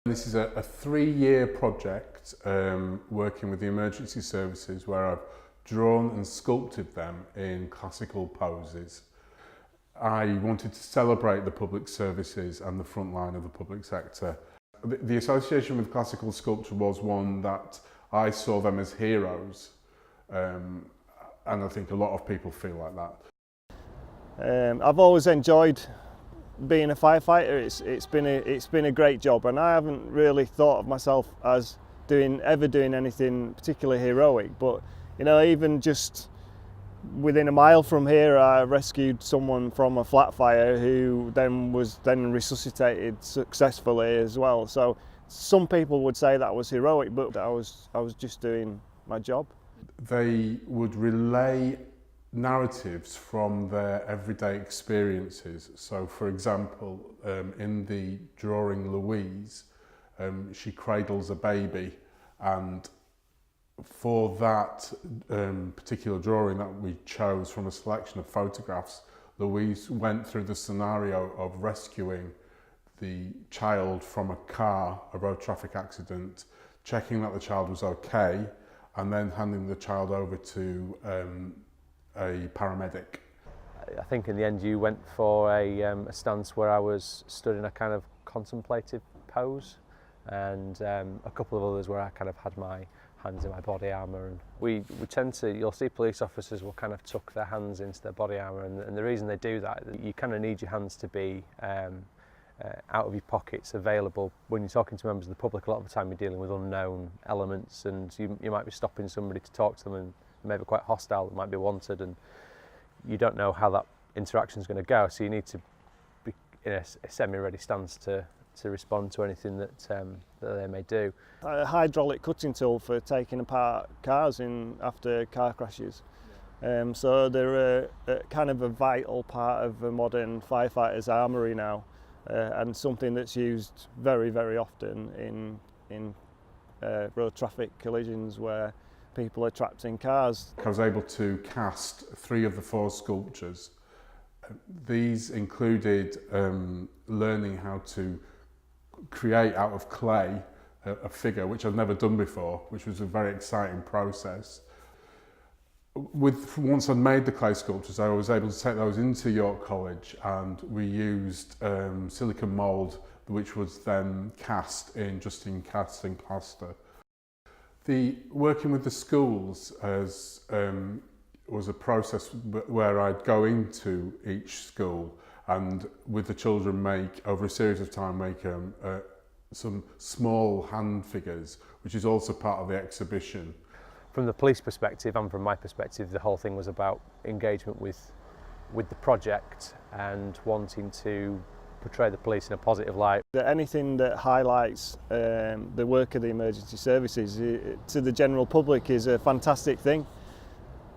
This is a 3-year project working with the emergency services where I've drawn and sculpted them in classical poses. I wanted to celebrate the public services and the front line of the public sector. The association with classical sculpture was one that I saw them as heroes, and I think a lot of people feel like that. I've always enjoyed being a firefighter. It's been a great job, and I haven't really thought of myself as ever doing anything particularly heroic. But you know, even just within a mile from here, I rescued someone from a flat fire who was resuscitated successfully as well. So some people would say that was heroic, but I was just doing my job. They would relay narratives from their everyday experiences. So for example, in the drawing Louise, she cradles a baby, and for that particular drawing that we chose from a selection of photographs, Louise went through the scenario of rescuing the child from a car, a road traffic accident, checking that the child was okay, and then handing the child over to a paramedic. I think in the end you went for a stance where I was stood in a kind of contemplative pose, and a couple of others where I kind of had my hands in my body armour. And we tend to, you'll see police officers will kind of tuck their hands into their body armour, and the reason they do that, you kind of need your hands to be out of your pockets, available. When you're talking to members of the public, a lot of the time you're dealing with unknown elements, and you might be stopping somebody to talk to them, and maybe quite hostile, that might be wanted, and you don't know how that interaction is going to go, so you need to be in a semi-ready stance to respond to anything that they may do. A hydraulic cutting tool for taking apart cars after car crashes. So they're kind of a vital part of a modern firefighter's armoury now, and something that's used very, very often in road traffic collisions where people are trapped in cars. I was able to cast 3 of the 4 sculptures. These included learning how to create out of clay a figure, which I've never done before, which was a very exciting process. Once I'd made the clay sculptures, I was able to take those into York College, and we used silicone mould, which was then cast in casting plaster. Working with the schools was a process where I'd go into each school and with the children over a series of time make some small hand figures, which is also part of the exhibition. From the police perspective and from my perspective, the whole thing was about engagement with the project and wanting to portray the police in a positive light. Anything that highlights the work of the emergency services to the general public is a fantastic thing.